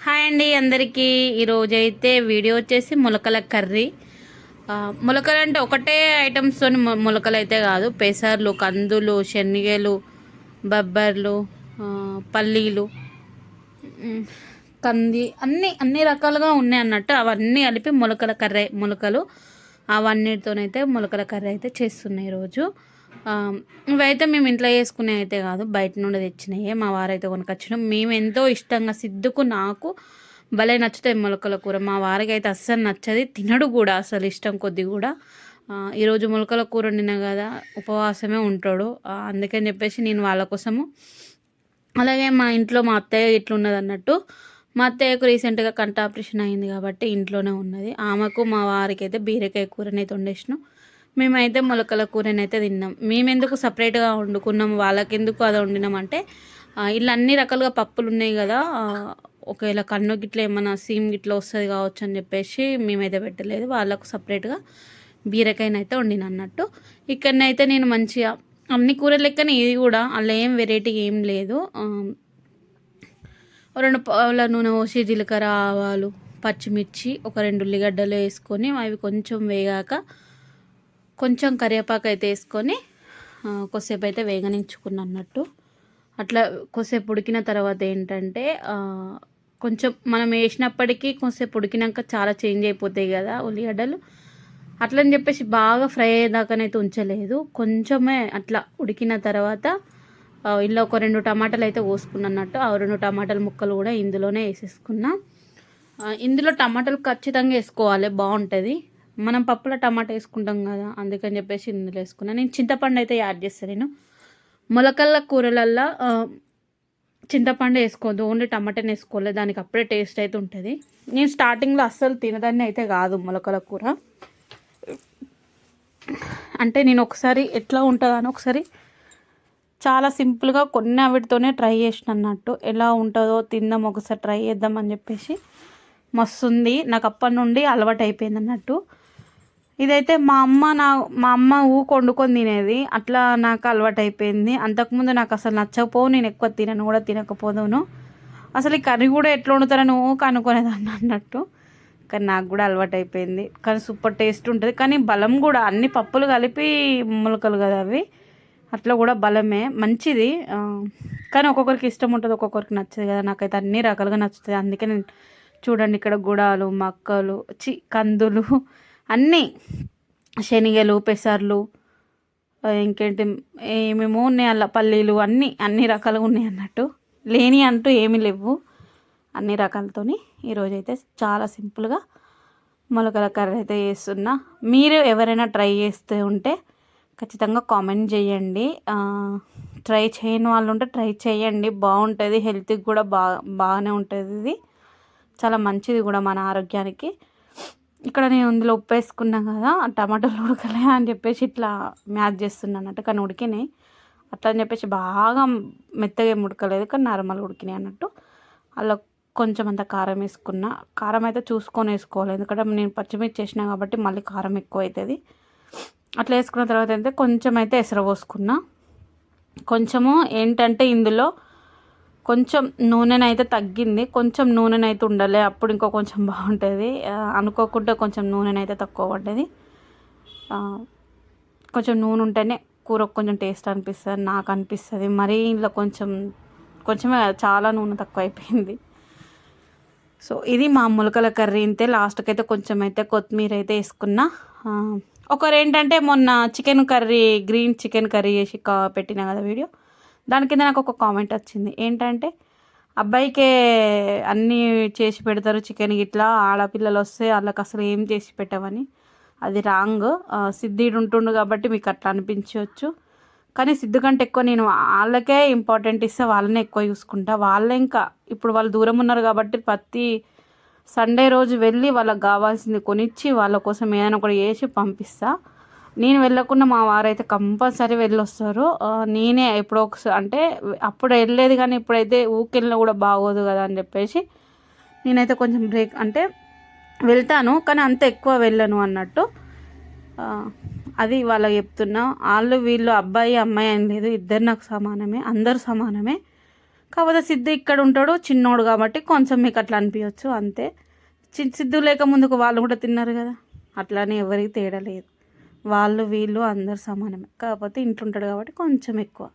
Hi అండి అందరికీ. ఈరోజైతే వీడియో వచ్చేసి మొలకల కర్రీ. మొలకలు అంటే ఒకటే ఐటమ్స్తో మొలకలు అయితే కాదు, పెసర్లు, కందులు, శనగలు, బొబ్బర్లు, పల్లీలు, కంది అన్ని రకాలుగా ఉన్నాయి అన్నట్టు. అవన్నీ కలిపి మొలకల కర్రీ, మొలకలు అవన్నిటితోనైతే మొలకల కర్రీ అయితే చేస్తున్నాయి ఈరోజు. ఇవైతే మేము ఇంట్లో చేసుకునే అయితే కాదు, బయట నుండి తెచ్చినాయి. మా వారైతే కొనుకొచ్చినాం. మేము ఎంతో ఇష్టంగా, సిద్ధుకు నాకు భలే నచ్చుతాయి మొలకల కూర. మా వారికి అయితే అస్సలు నచ్చది, తినడు కూడా అసలు ఇష్టం కొద్ది కూడా. ఈరోజు మొలకల కూర వండినా కదా, ఉపవాసమే ఉంటాడు. అందుకని చెప్పేసి నేను వాళ్ళ కోసము, అలాగే మా ఇంట్లో మా అత్తయ్య ఇట్లున్నది అన్నట్టు. మా అత్తయ్యకు రీసెంట్గా కంట ఆపరేషన్ అయింది కాబట్టి ఇంట్లోనే ఉన్నది. ఆమెకు మా వారికి అయితే బీరకాయ కూరనైతే వండేసినాం. మేమైతే మొలకల కూరనైతే తిన్నాం. మేమెందుకు సపరేట్గా వండుకున్నాం, వాళ్ళకెందుకు అది వండినామంటే, ఇలా అన్ని రకాలుగా పప్పులు ఉన్నాయి కదా, ఒకవేళ కన్ను గిట్ల ఏమన్నా సీమ్ గిట్ల వస్తుంది కావచ్చు అని చెప్పేసి మేమైతే పెట్టలేదు. వాళ్ళకు సపరేట్గా బీరకాయనైతే వండిన అన్నట్టు. ఇక్కడనైతే నేను మంచిగా అన్ని కూరలు లెక్కనే ఇది కూడా, అలా ఏం వెరైటీ ఏం లేదు. 2 పావుల నూనె పోసి జీలకర్ర, ఆవాలు, పచ్చిమిర్చి, ఒక 2 ఉల్లిగడ్డలు వేసుకొని అవి కొంచెం వేగాక కొంచెం కరివేపాకు అయితే వేసుకొని కొద్దిసేపు అయితే వేగనించుకున్న అన్నట్టు. అట్లా కొద్దిసేపు ఉడికిన తర్వాత ఏంటంటే, కొంచెం మనం వేసినప్పటికీ కొంచెంసేపు ఉడికినాక చాలా చేంజ్ అయిపోతాయి కదా ఉల్లిగడ్డలు. అట్లని చెప్పేసి బాగా ఫ్రై అయ్యేదాకానైతే ఉంచలేదు, కొంచెమే అట్లా ఉడికిన తర్వాత ఇలా ఒక 2 టమాటాలు అయితే కోసుకున్నట్టు. ఆ 2 టమాటాల ముక్కలు కూడా ఇందులోనే వేసేసుకున్నా. ఇందులో టమాటాలు ఖచ్చితంగా వేసుకోవాలి, బాగుంటుంది. మనం పప్పులో టమాటా వేసుకుంటాం కదా, అందుకని చెప్పేసి ఇందులో వేసుకున్నాను. నేను చింతపండు అయితే యాడ్ చేస్తాను. నేను మొలకల కూరలల్లో చింతపండు వేసుకోవద్దు, ఓన్లీ టమాటాని వేసుకోవాలి, దానికి అప్పుడే టేస్ట్ అయితే ఉంటుంది. నేను స్టార్టింగ్లో అస్సలు తినదాన్ని అయితే కాదు మొలకల కూర. అంటే నేను ఒకసారి ఎట్లా ఉంటుందని ఒకసారి చాలా సింపుల్గా కొన్ని వాటితోనే ట్రై చేసిన అన్నట్టు. ఎలా ఉంటుందో తిందాం, ఒకసారి ట్రై చేద్దాం అని చెప్పేసి మస్తుంది. నాకు అప్పటి నుండి అలవాటు అయిపోయింది అన్నట్టు. ఇదైతే మా అమ్మ వండుకొని తినేది, అట్లా నాకు అలవాటు అయిపోయింది. అంతకుముందు నాకు అసలు నచ్చకపోవు, నేను ఎక్కువ తినను కూడా, తినకపోదును. అసలు ఈ కర్రీ కూడా ఎట్లా వండుతారని అనుకునేదాన్ని అన్నట్టు. కానీ నాకు కూడా అలవాటు అయిపోయింది. కానీ సూపర్ టేస్ట్ ఉంటుంది. కానీ బలం కూడా, అన్ని పప్పులు కలిపి మొలకలు కదా అవి, అట్లా కూడా బలమే, మంచిది. కానీ ఒక్కొక్కరికి ఇష్టం ఉంటుంది, ఒక్కొక్కరికి నచ్చదు కదా. నాకైతే అన్ని రకాలుగా నచ్చుతుంది. అందుకే నేను చూడండి, ఇక్కడ గుడాలు, మక్కలు, కందులు, అన్నీ, శనగలు, పెసర్లు, ఇంకేంటి ఏమేమో ఉన్నాయి అలా, పల్లీలు, అన్ని రకాలుగా ఉన్నాయి అన్నట్టు. లేని అంటూ ఏమీ లేవు, అన్ని రకాలతోని ఈరోజైతే చాలా సింపుల్గా మొలకల కర్రీ అయితే చేస్తున్నా. మీరు ఎవరైనా ట్రై చేస్తూ ఉంటే ఖచ్చితంగా కామెంట్ చేయండి. ట్రై చేయని వాళ్ళు ఉంటే ట్రై చేయండి, బాగుంటుంది. హెల్త్కి కూడా బాగానే ఉంటుంది. ఇది చాలా మంచిది కూడా మన ఆరోగ్యానికి. ఇక్కడ నేను ఇందులో ఉప్పు వేసుకున్నా కదా, టమాటాలు ఉడకలే అని చెప్పేసి ఇట్లా మ్యాచ్ చేస్తున్నాను అన్నట్టు. కానీ ఉడికినాయి, అట్లా అని చెప్పేసి బాగా మెత్తగా ఏమి ఉడకలేదు, కానీ నార్మల్గా ఉడికినాయి అన్నట్టు. అలా కొంచెం అంత కారం వేసుకున్నా. కారం అయితే చూసుకొని వేసుకోవాలి, ఎందుకంటే నేను పచ్చిమిర్చి వేసినా కాబట్టి మళ్ళీ కారం ఎక్కువ అవుతుంది. అట్లా వేసుకున్న తర్వాత అయితే కొంచెం అయితే ఎసరు పోసుకున్నా. కొంచెము ఏంటంటే ఇందులో కొంచెం నూనెనైతే తగ్గింది, కొంచెం నూనెనైతే ఉండాలి, అప్పుడు ఇంకో కొంచెం బాగుంటుంది. అనుకోకుండా కొంచెం నూనెనైతే తక్కువ పడ్డది. కొంచెం నూనె ఉంటేనే కూరకు కొంచెం టేస్ట్ అనిపిస్తుంది, నాకు అనిపిస్తుంది. మరీ ఇంట్లో కొంచెమే చాలా నూనె తక్కువ అయిపోయింది. సో ఇది మా మొలకల కర్రీ. ఇంతే. లాస్ట్కి అయితే కొంచెం అయితే కొత్తిమీర అయితే వేసుకున్నా. ఒకరు ఏంటంటే మొన్న chicken curry, green chicken curry చేసి పెట్టినా కదా వీడియో, దాని కింద నాకు ఒక కామెంట్ వచ్చింది. ఏంటంటే అబ్బాయికే అన్నీ చేసి పెడతారు చికెన్ గిట్లా, ఆడపిల్లలు వస్తే వాళ్ళకి అసలు ఏం చేసి పెట్టవని. అది రాంగ్. సిద్ధుడు ఉంటుండు కాబట్టి మీకు అట్లా అనిపించవచ్చు, కానీ సిద్ధు కంటే ఎక్కువ నేను వాళ్ళకే ఇంపార్టెంట్ ఇస్తే, వాళ్ళనే ఎక్కువ చూసుకుంటా. వాళ్ళే ఇంకా ఇప్పుడు వాళ్ళు దూరం ఉన్నారు కాబట్టి ప్రతి సండే రోజు వెళ్ళి వాళ్ళకి కావాల్సింది కొనిచ్చి వాళ్ళ కోసం ఏదైనా ఒకటి చేసి పంపిస్తా. నేను వెళ్ళకుండా మా వారైతే కంపల్సరీ వెళ్ళొస్తారు. నేనే ఎప్పుడో ఒకసారి, అంటే అప్పుడు వెళ్ళేది, కానీ ఇప్పుడైతే ఊకెళ్ళినా కూడా బాగోదు కదా అని చెప్పేసి నేనైతే కొంచెం బ్రేక్ అంటే వెళ్తాను, కానీ అంత ఎక్కువ వెళ్ళను అన్నట్టు. అది వాళ్ళకి చెప్తున్నా. వీళ్ళు అబ్బాయి అమ్మాయి అని లేదు, ఇద్దరు నాకు సమానమే, అందరు సమానమే. కాకపోతే సిద్ధు ఇక్కడ ఉంటాడు చిన్నోడు కాబట్టి కొంచెం మీకు అట్లా అనిపించవచ్చు అంతే. సిద్ధు లేక ముందుకు వాళ్ళు కూడా తిన్నారు కదా, అట్లానే ఎవరికి తేడా లేదు. వాళ్ళు వీళ్ళు అందరు సమానమే, కాకపోతే ఇంట్లో ఉంటాడు కాబట్టి కొంచెం ఎక్కువ.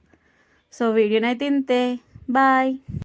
సో వీడియోనైతే ఇంతే, బాయ్.